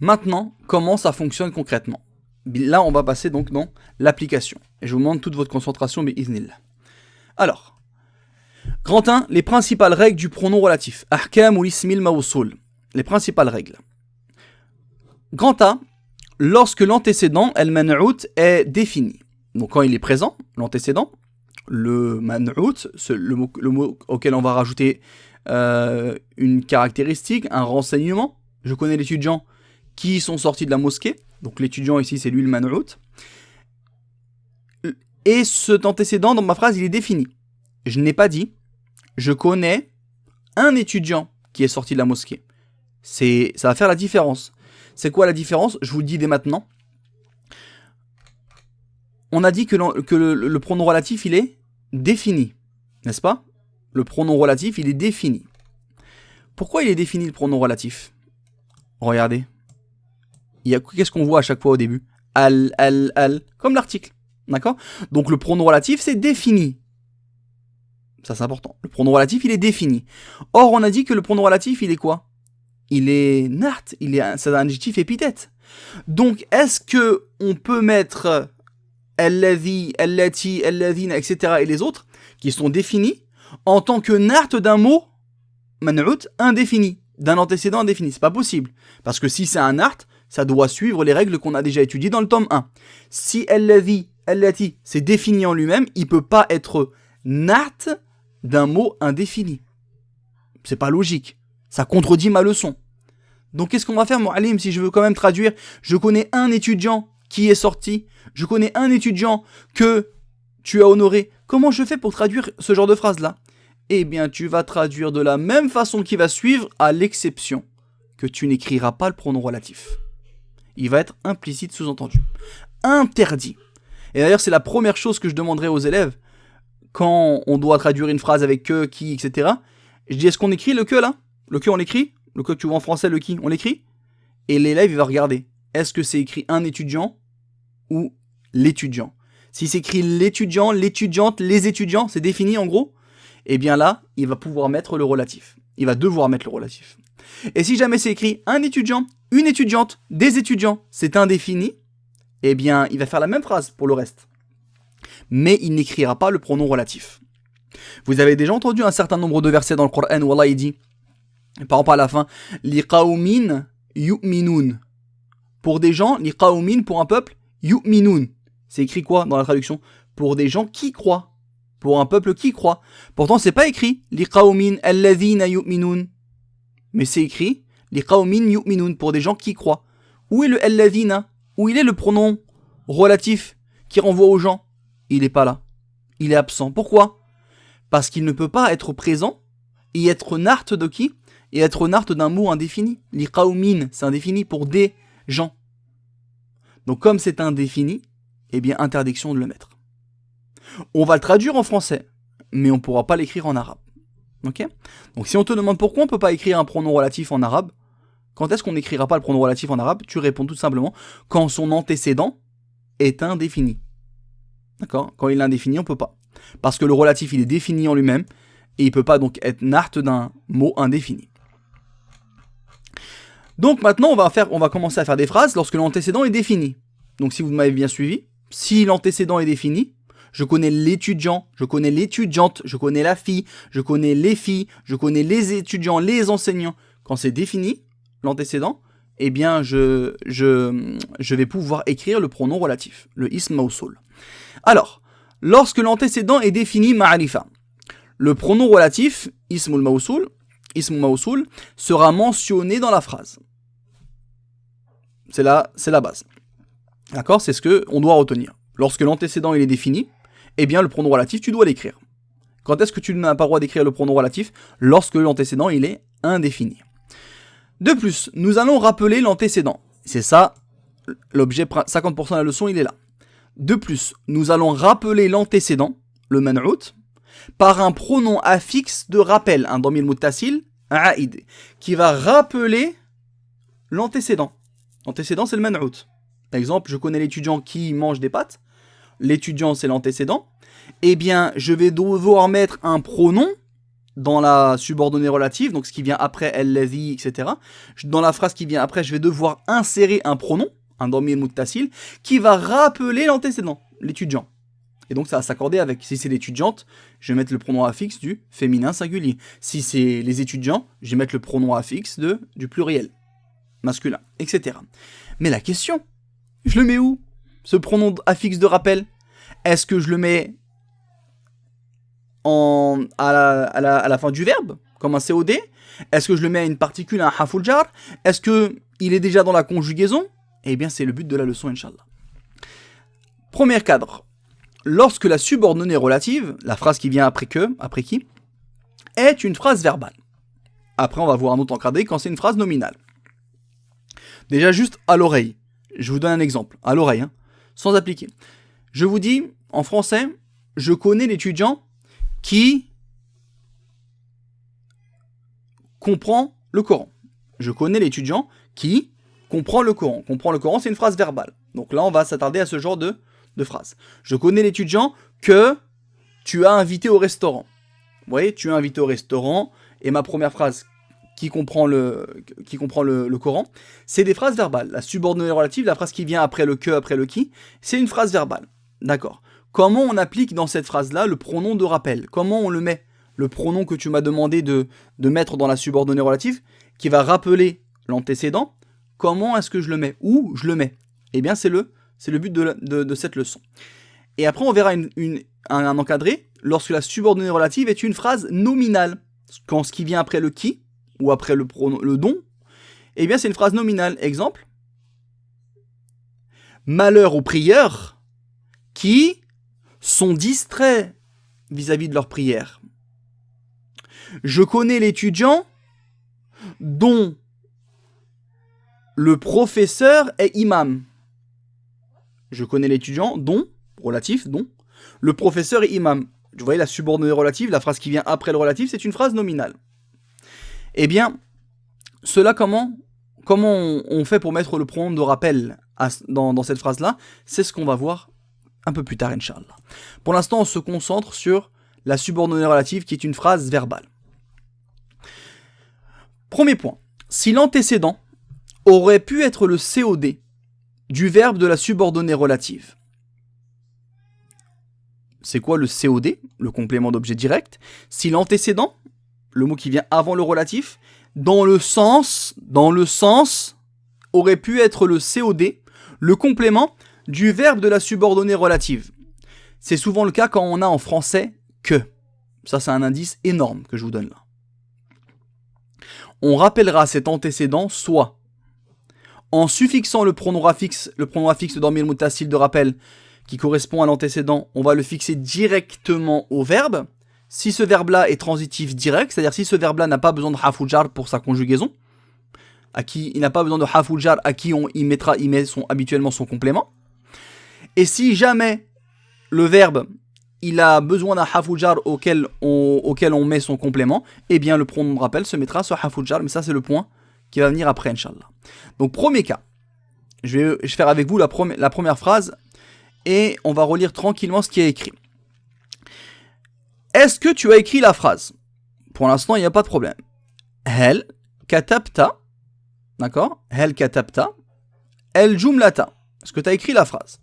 Maintenant, comment ça fonctionne concrètement? Là, on va passer donc dans l'application. Et je vous demande toute votre concentration, bi'iznillah. Alors, grand 1, les principales règles du pronom relatif. Ahkam ou l'ismil mawsoul. Les principales règles. Grand A, lorsque l'antécédent, el-man'out, est défini. Donc quand il est présent, l'antécédent, le man'out, le mot auquel on va rajouter une caractéristique, un renseignement. Je connais l'étudiant qui sont sortis de la mosquée. Donc l'étudiant ici, c'est lui le man'out. Et cet antécédent, dans ma phrase, il est défini. Je n'ai pas dit, je connais un étudiant qui est sorti de la mosquée. Ça va faire la différence. C'est quoi la différence? Je vous le dis dès maintenant. On a dit que le pronom relatif, il est défini. N'est-ce pas? Le pronom relatif, il est défini. Pourquoi il est défini, le pronom relatif? Regardez. Qu'est-ce qu'on voit à chaque fois au début? Al, comme l'article. D'accord? Donc le pronom relatif, c'est défini. Ça, c'est important. Le pronom relatif, il est défini. Or, on a dit que le pronom relatif, il est quoi? Il est nart, c'est un adjectif épithète. Donc, est-ce que on peut mettre alladhi, allati, alladhina, etc. et les autres, qui sont définis, en tant que nart d'un mot, man'out, indéfini, d'un antécédent indéfini? C'est pas possible. Parce que si c'est un nart, ça doit suivre les règles qu'on a déjà étudiées dans le tome 1. Si alladhi, allati, c'est défini en lui-même, il peut pas être nart d'un mot indéfini. C'est pas logique. Ça contredit ma leçon. Donc qu'est-ce qu'on va faire, Mu'allim, si je veux quand même traduire? Je connais un étudiant qui est sorti. Je connais un étudiant que tu as honoré. Comment je fais pour traduire ce genre de phrase-là? Eh bien, tu vas traduire de la même façon qui va suivre, à l'exception que tu n'écriras pas le pronom relatif. Il va être implicite, sous-entendu. Interdit. Et d'ailleurs, c'est la première chose que je demanderai aux élèves quand on doit traduire une phrase avec que, qui, etc. Je dis, est-ce qu'on écrit le que là? Le que, on l'écrit? Le que, tu vois en français, le qui, on l'écrit? Et l'élève, il va regarder. Est-ce que c'est écrit un étudiant ou l'étudiant? Si c'est écrit l'étudiant, l'étudiante, les étudiants, c'est défini en gros, eh bien là, il va pouvoir mettre le relatif. Il va devoir mettre le relatif. Et si jamais c'est écrit un étudiant, une étudiante, des étudiants, c'est indéfini, eh bien, il va faire la même phrase pour le reste. Mais il n'écrira pas le pronom relatif. Vous avez déjà entendu un certain nombre de versets dans le Coran où Allah il dit, par exemple à la fin, liqaumin yu'minun. Pour des gens, liqaumin pour un peuple, yu'minun. C'est écrit quoi dans la traduction? Pour des gens qui croient. Pour un peuple qui croit. Pourtant, c'est pas écrit liqaumin alladhina yu'minun. Mais c'est écrit liqaumin yu'minun pour des gens qui croient. Où est le alladhina? Où il est le pronom relatif qui renvoie aux gens? Il n'est pas là. Il est absent. Pourquoi? Parce qu'il ne peut pas être présent et être nart de qui? Et être nart d'un mot indéfini. Liqaumin, c'est indéfini pour des gens. Donc comme c'est indéfini, eh bien interdiction de le mettre. On va le traduire en français, mais on ne pourra pas l'écrire en arabe. Ok? Donc si on te demande pourquoi on ne peut pas écrire un pronom relatif en arabe, quand est-ce qu'on n'écrira pas le pronom relatif en arabe? Tu réponds tout simplement quand son antécédent est indéfini. D'accord? Quand il est indéfini, on ne peut pas. Parce que le relatif, il est défini en lui-même, et il ne peut pas donc être nart d'un mot indéfini. Donc maintenant, on va commencer à faire des phrases lorsque l'antécédent est défini. Donc si vous m'avez bien suivi, si l'antécédent est défini, je connais l'étudiant, je connais l'étudiante, je connais la fille, je connais les filles, je connais les étudiants, les enseignants. Quand c'est défini, l'antécédent, eh bien je vais pouvoir écrire le pronom relatif, le ism mawsoul. Alors, lorsque l'antécédent est défini ma'arifa, le pronom relatif, ismul mawsoul, sera mentionné dans la phrase. C'est la base. D'accord? C'est ce qu'on doit retenir. Lorsque l'antécédent il est défini, eh bien le pronom relatif, tu dois l'écrire. Quand est-ce que tu n'as pas le droit d'écrire le pronom relatif? Lorsque l'antécédent il est indéfini. De plus, nous allons rappeler l'antécédent. C'est ça, l'objet, 50% de la leçon, il est là. De plus, nous allons rappeler l'antécédent, le man'out, par un pronom affixe de rappel, un damir muttasil, aïd, qui va rappeler l'antécédent. L'antécédent, c'est le man'out. Par exemple, je connais l'étudiant qui mange des pâtes. L'étudiant, c'est l'antécédent. Eh bien, je vais devoir mettre un pronom dans la subordonnée relative, donc ce qui vient après el-ladhi, etc. Dans la phrase qui vient après, je vais devoir insérer un pronom, un damir muttasil, qui va rappeler l'antécédent, l'étudiant. Et donc ça va s'accorder avec. Si c'est l'étudiante, je vais mettre le pronom affixe du féminin singulier. Si c'est les étudiants, je vais mettre le pronom affixe du pluriel masculin, etc. Mais la question, je le mets où, ce pronom affixe de rappel? Est-ce que je le mets à la fin du verbe, comme un COD? Est-ce que je le mets à une particule, à un harful jar? Est-ce qu'il est déjà dans la conjugaison? Eh bien, c'est le but de la leçon, Inch'Allah. Premier cadre. Lorsque la subordonnée relative, la phrase qui vient après qui, est une phrase verbale. Après, on va voir un autre encadré quand c'est une phrase nominale. Déjà, juste à l'oreille. Je vous donne un exemple. À l'oreille, hein, sans appliquer. Je vous dis, en français, je connais l'étudiant qui comprend le Coran. Je connais l'étudiant qui comprend le Coran. Comprend le Coran, c'est une phrase verbale. Donc là, on va s'attarder à ce genre de phrase. Je connais l'étudiant que tu as invité au restaurant. Vous voyez, tu as invité au restaurant, et ma première phrase qui comprend le Coran, c'est des phrases verbales. La subordonnée relative, la phrase qui vient après le que, après le qui, c'est une phrase verbale. D'accord. Comment on applique dans cette phrase-là le pronom de rappel? Comment on le met? Le pronom que tu m'as demandé de mettre dans la subordonnée relative, qui va rappeler l'antécédent, comment est-ce que je le mets? Où je le mets? Eh bien, c'est le but de cette leçon. Et après, on verra un encadré lorsque la subordonnée relative est une phrase nominale. Quand ce qui vient après le qui, ou après le dont, eh bien, c'est une phrase nominale. Exemple. Malheur aux prieurs qui sont distraits vis-à-vis de leur prière. Je connais l'étudiant dont le professeur est imam. Je connais l'étudiant dont, relatif, dont, le professeur est imam. Vous voyez la subordonnée relative, la phrase qui vient après le relatif, c'est une phrase nominale. Eh bien, cela comment on fait pour mettre le pronom de rappel dans cette phrase-là? C'est ce qu'on va voir un peu plus tard, Inch'Allah. Pour l'instant, on se concentre sur la subordonnée relative qui est une phrase verbale. Premier point. Si l'antécédent aurait pu être le COD du verbe de la subordonnée relative. C'est quoi le COD, le complément d'objet direct? Si l'antécédent, le mot qui vient avant le relatif, dans le sens, aurait pu être le COD, le complément du verbe de la subordonnée relative. C'est souvent le cas quand on a en français que. Ça, c'est un indice énorme que je vous donne là. On rappellera cet antécédent soit en suffixant le pronom affixe de damir muttasil de rappel qui correspond à l'antécédent, on va le fixer directement au verbe. Si ce verbe-là est transitif direct, c'est-à-dire si ce verbe-là n'a pas besoin de harful jar pour sa conjugaison, il n'a pas besoin de harful jar à qui il met habituellement son complément. Et si jamais le verbe il a besoin d'un harful jar auquel on met son complément, eh bien le pronom de rappel se mettra sur harful jar, mais ça c'est le point qui va venir après, Inch'Allah. Donc premier cas, je vais faire avec vous la première phrase et on va relire tranquillement ce qui est écrit. Est-ce que tu as écrit la phrase? Pour l'instant, il n'y a pas de problème. Hel katabta, d'accord? Hel katabta, el jumlata. Est-ce que tu as écrit la phrase?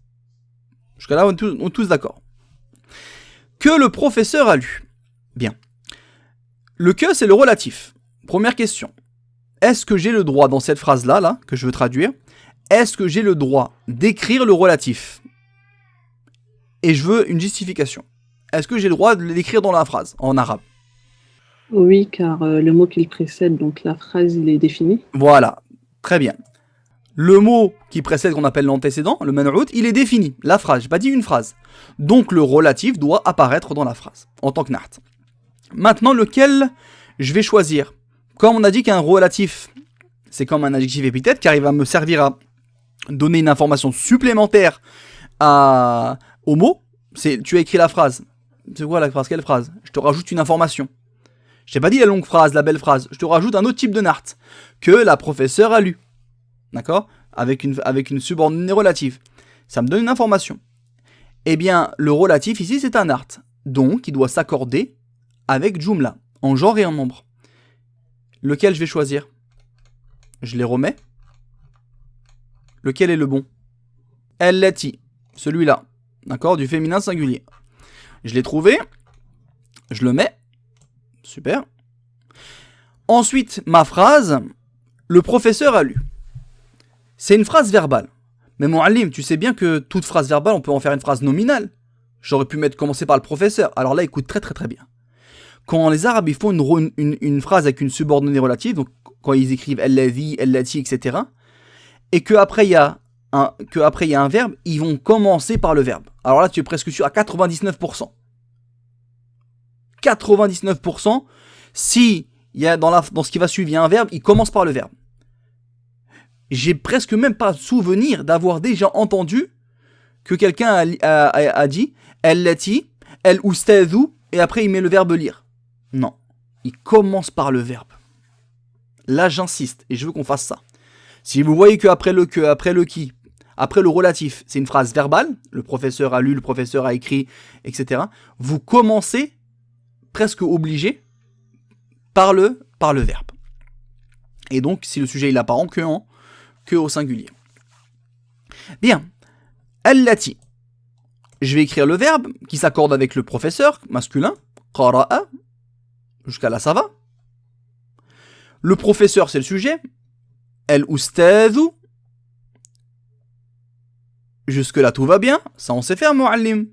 Jusqu'à là, on est tous d'accord. Que le professeur a lu. Bien. Le que, c'est le relatif. Première question. Est-ce que j'ai le droit, dans cette phrase-là, que je veux traduire, est-ce que j'ai le droit d'écrire le relatif? Et je veux une justification. Est-ce que j'ai le droit de l'écrire dans la phrase, en arabe? Oui, car le mot qui le précède, donc la phrase, il est défini. Voilà, très bien. Le mot qui précède, qu'on appelle l'antécédent, le man'out, il est défini. La phrase, j'ai pas dit une phrase. Donc le relatif doit apparaître dans la phrase, en tant que nart. Maintenant, lequel je vais choisir? Comme on a dit qu'un relatif, c'est comme un adjectif épithète, car il va me servir à donner une information supplémentaire au mot. Tu as écrit la phrase. C'est quoi la phrase? Quelle phrase? Je te rajoute une information. Je t'ai pas dit la longue phrase, la belle phrase. Je te rajoute un autre type de nart que la professeure a lu. D'accord? Avec une subordonnée relative. Ça me donne une information. Eh bien, le relatif ici, c'est un nart. Donc, il doit s'accorder avec jumla. en genre et en nombre. Lequel je vais choisir? Je les remets. Lequel est le bon? Allati, celui-là. D'accord? Du féminin singulier. Je l'ai trouvé. Je le mets. Super. Ensuite, ma phrase, le professeur a lu. C'est une phrase verbale. Mais Mouallim, tu sais bien que toute phrase verbale, on peut en faire une phrase nominale. J'aurais pu commencer par le professeur. Alors là, écoute très très très bien. Quand les Arabes ils font une phrase avec une subordonnée relative, donc quand ils écrivent Allazi, Allati, etc., et qu'après il y a un verbe, ils vont commencer par le verbe. Alors là, tu es presque sûr à 99%. 99%, si il y a dans ce qui va suivre, il y a un verbe, il commence par le verbe. J'ai presque même pas souvenir d'avoir déjà entendu que quelqu'un a dit Allati, El-Oustadhu, et après il met le verbe lire. Non, il commence par le verbe. Là, j'insiste, et je veux qu'on fasse ça. Si vous voyez qu'après le que, après le qui, après le relatif, c'est une phrase verbale, le professeur a lu, le professeur a écrit, etc., vous commencez presque obligé par le verbe. Et donc, si le sujet il apparaît que au singulier. Bien. Allati. Je vais écrire le verbe qui s'accorde avec le professeur masculin. Qara'a. Jusqu'à là, ça va. Le professeur, c'est le sujet. El-Oustadhu. Jusque là, tout va bien. Ça, on sait faire, Mouallim.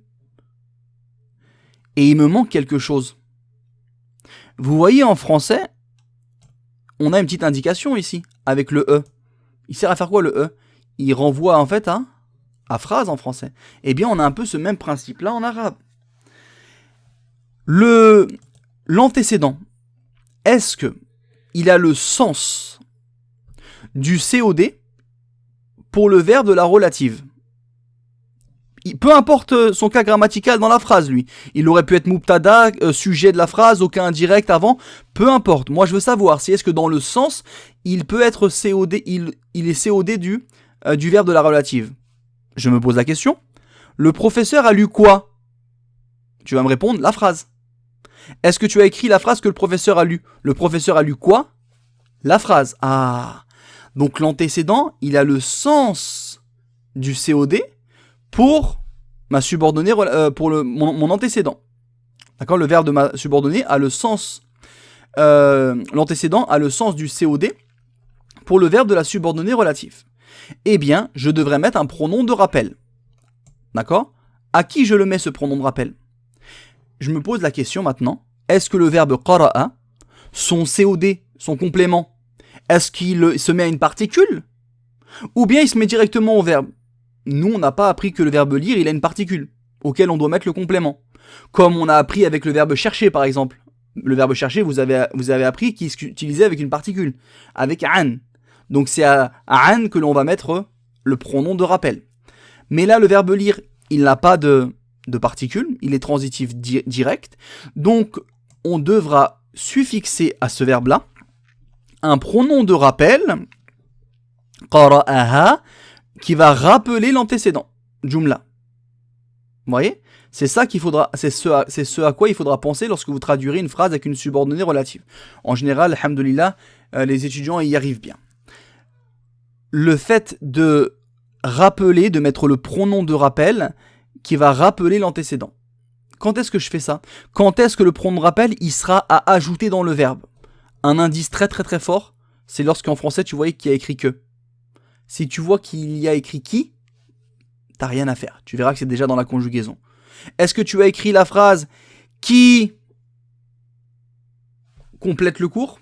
Et il me manque quelque chose. Vous voyez, en français, on a une petite indication ici, avec le E. Il sert à faire quoi, le E? Il renvoie, en fait, à phrase en français. Eh bien, on a un peu ce même principe-là en arabe. L'antécédent, est-ce que il a le sens du COD pour le verbe de la relative? Peu importe son cas grammatical dans la phrase, lui. Il aurait pu être mubtada, sujet de la phrase, aucun indirect avant. Peu importe. Moi, je veux savoir si est-ce que dans le sens, il peut être COD, il est COD du verbe de la relative. Je me pose la question. Le professeur a lu quoi? Tu vas me répondre la phrase. Est-ce que tu as écrit la phrase que le professeur a lue? Le professeur a lu quoi? La phrase. Ah. Donc l'antécédent, il a le sens du COD pour ma subordonnée, pour mon antécédent. D'accord? Le verbe de ma subordonnée a le sens. L'antécédent a le sens du COD pour le verbe de la subordonnée relative. Eh bien, je devrais mettre un pronom de rappel. D'accord? À qui je le mets ce pronom de rappel? Je me pose la question maintenant. Est-ce que le verbe qara'a, son COD, son complément, est-ce qu'il se met à une particule? Ou bien il se met directement au verbe? Nous, on n'a pas appris que le verbe lire, il a une particule, auquel on doit mettre le complément. Comme on a appris avec le verbe chercher, par exemple. Le verbe chercher, vous avez appris qu'il s'utilisait avec une particule, avec an. Donc c'est à an que l'on va mettre le pronom de rappel. Mais là, le verbe lire, il n'a pas de particule, il est transitif direct. Donc, on devra suffixer à ce verbe-là un pronom de rappel, qara'aha, qui va rappeler l'antécédent, jumla. Vous voyez? C'est ça qu'il faudra, c'est ce à quoi il faudra penser lorsque vous traduirez une phrase avec une subordonnée relative. En général, alhamdoulilah, les étudiants y arrivent bien. Le fait de rappeler, de mettre le pronom de rappel qui va rappeler l'antécédent. Quand est-ce que je fais ça? Quand est-ce que le pronom de rappel, il sera à ajouter dans le verbe? Un indice très très très fort, c'est lorsqu'en français tu voyais qu'il y a écrit que. Si tu vois qu'il y a écrit qui, t'as rien à faire. Tu verras que c'est déjà dans la conjugaison. Est-ce que tu as écrit la phrase qui complète le cours?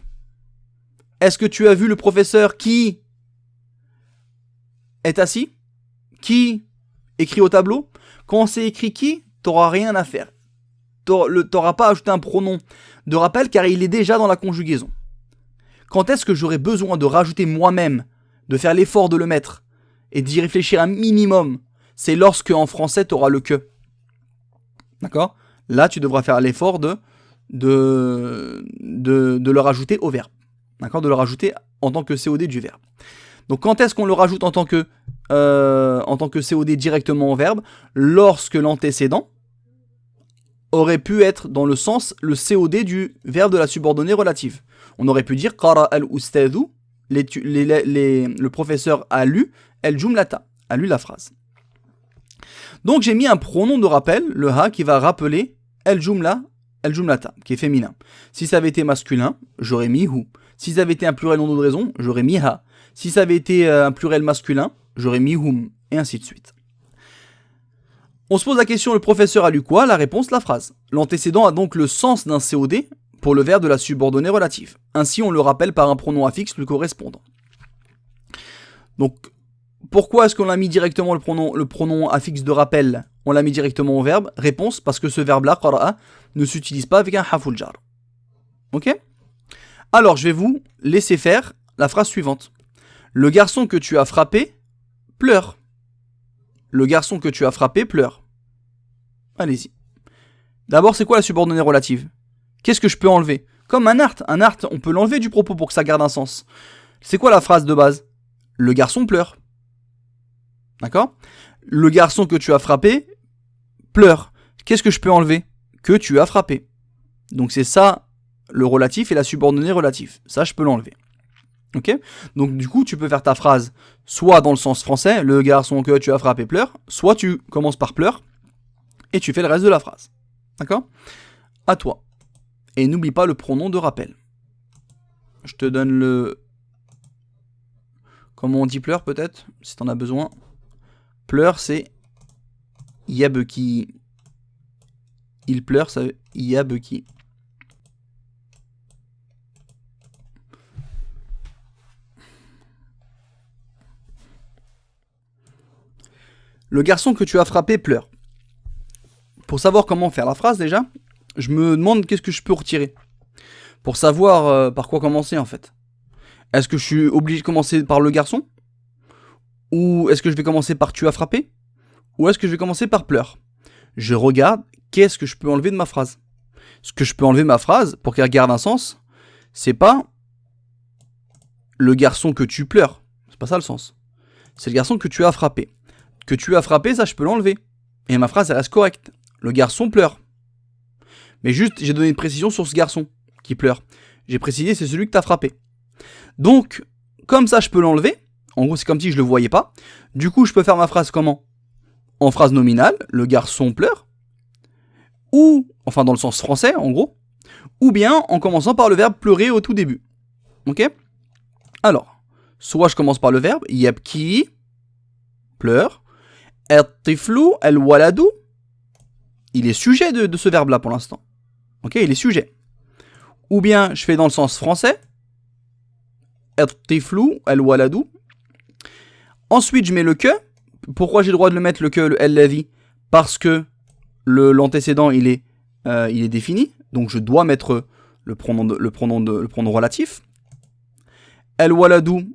Est-ce que tu as vu le professeur qui est assis? Qui écrit au tableau? Quand c'est écrit qui, t'auras rien à faire. T'auras pas ajouté un pronom de rappel car il est déjà dans la conjugaison. Quand est-ce que j'aurai besoin de rajouter moi-même, de faire l'effort de le mettre et d'y réfléchir un minimum? C'est lorsque en français tu auras le que. D'accord? Là tu devras faire l'effort de le rajouter au verbe. D'accord? De le rajouter en tant que COD du verbe. Donc quand est-ce qu'on le rajoute en tant que COD directement au verbe? Lorsque l'antécédent aurait pu être dans le sens, le COD du verbe de la subordonnée relative. On aurait pu dire qara al-ustadhu, le professeur a lu el-jumlata, a lu la phrase. Donc j'ai mis un pronom de rappel, le ha, qui va rappeler el-jumlata, qui est féminin. Si ça avait été masculin, j'aurais mis hu. Si ça avait été un pluriel non de raison, j'aurais mis ha. Si ça avait été un pluriel masculin, j'aurais mis hum, et ainsi de suite. On se pose la question, le professeur a lu quoi? La réponse, la phrase. L'antécédent a donc le sens d'un COD pour le verbe de la subordonnée relative. Ainsi, on le rappelle par un pronom affixe lui correspondant. Donc, pourquoi est-ce qu'on a mis directement le pronom affixe de rappel? On l'a mis directement au verbe. Réponse, parce que ce verbe-là, qara'a, ne s'utilise pas avec un harful jar. Ok? Alors, je vais vous laisser faire la phrase suivante. Le garçon que tu as frappé pleure. Le garçon que tu as frappé pleure. Allez-y. D'abord, c'est quoi la subordonnée relative? Qu'est-ce que je peux enlever? Comme un art, on peut l'enlever du propos pour que ça garde un sens. C'est quoi la phrase de base? Le garçon pleure. D'accord? Le garçon que tu as frappé pleure. Qu'est-ce que je peux enlever? Que tu as frappé. Donc c'est ça le relatif et la subordonnée relative. Ça, je peux l'enlever. Ok? Donc du coup, tu peux faire ta phrase soit dans le sens français, le garçon que tu as frappé pleure, soit tu commences par pleure et tu fais le reste de la phrase. D'accord? À toi. Et n'oublie pas le pronom de rappel. Je te donne le... Comment on dit pleure peut-être? Si t'en as besoin. Pleure, c'est yabeki. Il pleure, ça veut yabeki. Le garçon que tu as frappé pleure. Pour savoir comment faire la phrase déjà, je me demande qu'est-ce que je peux retirer. Pour savoir par quoi commencer en fait. Est-ce que je suis obligé de commencer par le garçon? Ou est-ce que je vais commencer par tu as frappé? Ou est-ce que je vais commencer par pleure? Je regarde qu'est-ce que je peux enlever de ma phrase. Ce que je peux enlever de ma phrase pour qu'elle garde un sens, c'est pas le garçon que tu pleures. C'est pas ça le sens. C'est le garçon que tu as frappé. Que tu as frappé, ça je peux l'enlever. Et ma phrase elle reste correcte. Le garçon pleure. Mais juste, j'ai donné une précision sur ce garçon qui pleure. J'ai précisé c'est celui que tu as frappé. Donc, comme ça je peux l'enlever. En gros, c'est comme si je le voyais pas. Du coup, je peux faire ma phrase comment? En phrase nominale, le garçon pleure. Ou, enfin dans le sens français, en gros. Ou bien en commençant par le verbe pleurer au tout début. Ok? Alors, soit je commence par le verbe yabki, pleure. El-tiflu, el-waladu. Il est sujet de ce verbe-là pour l'instant. Ok, il est sujet. Ou bien je fais dans le sens français. El-tiflu, el-waladu. Ensuite, je mets le que. Pourquoi j'ai le droit de le mettre, le que, le el-ladhi? Parce que l'antécédent, il est défini. Donc, je dois mettre le pronom relatif. El-waladu,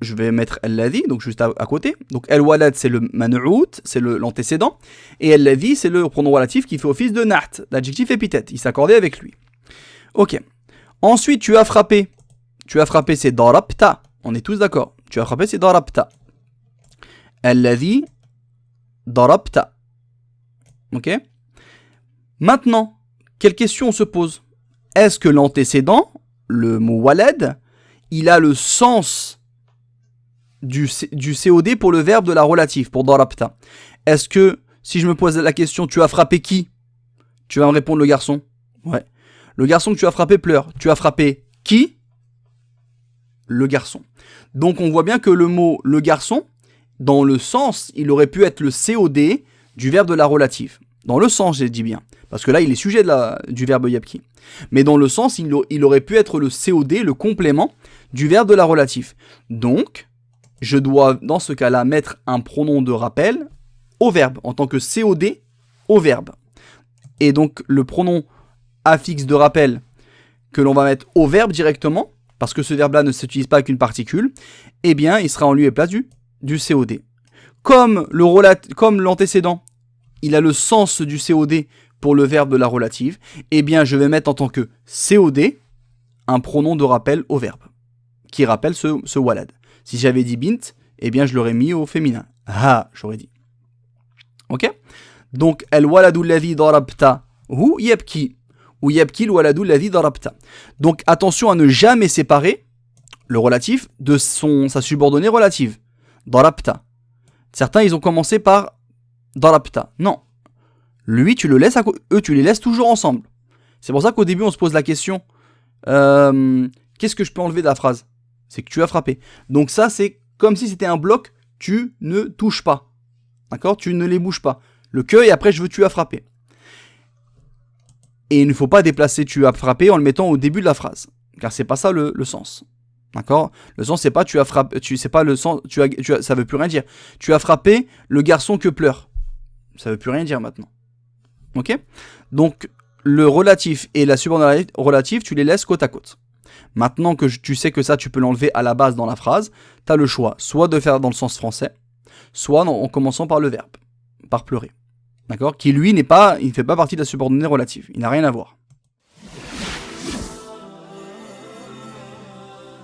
je vais mettre el-ladhi, donc juste à côté. Donc, el-walad, c'est le man'out, c'est l'antécédent. Et el-ladhi, c'est le pronom relatif qui fait office de naht, d'adjectif épithète. Il s'accordait avec lui. Ok. Ensuite, tu as frappé. Tu as frappé, c'est darabta. On est tous d'accord. Tu as frappé, c'est darabta. Alladhi darabta. Ok? Maintenant, quelle question on se pose? Est-ce que l'antécédent, le mot walad, il a le sens du COD pour le verbe de la relative, pour darabta? Est-ce que, si je me pose la question, tu as frappé qui? Tu vas me répondre le garçon. Ouais. Le garçon que tu as frappé pleure. Tu as frappé qui? Le garçon. Donc on voit bien que le mot le garçon, dans le sens, il aurait pu être le COD du verbe de la relative. Dans le sens, j'ai dit bien. Parce que là, il est sujet du verbe yabki. Mais dans le sens, il aurait pu être le COD, le complément du verbe de la relative. Donc, je dois, dans ce cas-là, mettre un pronom de rappel au verbe, en tant que COD au verbe. Et donc, le pronom affixe de rappel que l'on va mettre au verbe directement, parce que ce verbe-là ne s'utilise pas avec une particule, eh bien, il sera en lieu et place du COD. Comme l'antécédent, il a le sens du COD pour le verbe de la relative, eh bien, je vais mettre en tant que COD un pronom de rappel au verbe, qui rappelle ce walad. Si j'avais dit bint, eh bien, je l'aurais mis au féminin. Ah, j'aurais dit. Ok? Donc, el waladu alladhi darabta Hu yabki. Ou yabki al-waladu alladhi darabta. Donc attention à ne jamais séparer le relatif de sa subordonnée relative. Darabta. Certains, ils ont commencé par darabta. Non. Lui, tu le laisses, eux, tu les laisses toujours ensemble. C'est pour ça qu'au début, on se pose la question, qu'est-ce que je peux enlever de la phrase? C'est que tu as frappé. Donc ça, c'est comme si c'était un bloc, tu ne touches pas. D'accord? Tu ne les bouges pas. Le que, et après, je veux tu as frappé. Et il ne faut pas déplacer tu as frappé en le mettant au début de la phrase. Car c'est pas ça le sens. D'accord? Le sens, c'est pas tu as frappé, c'est pas le sens, ça veut plus rien dire. Tu as frappé le garçon que pleure. Ça veut plus rien dire maintenant. Ok? Donc, le relatif et la subordonnée relative, tu les laisses côte à côte. Maintenant que tu sais que ça, tu peux l'enlever à la base dans la phrase, tu as le choix, soit de faire dans le sens français, soit en commençant par le verbe, par pleurer. D'accord? Qui lui il ne fait pas partie de la subordonnée relative. Il n'a rien à voir.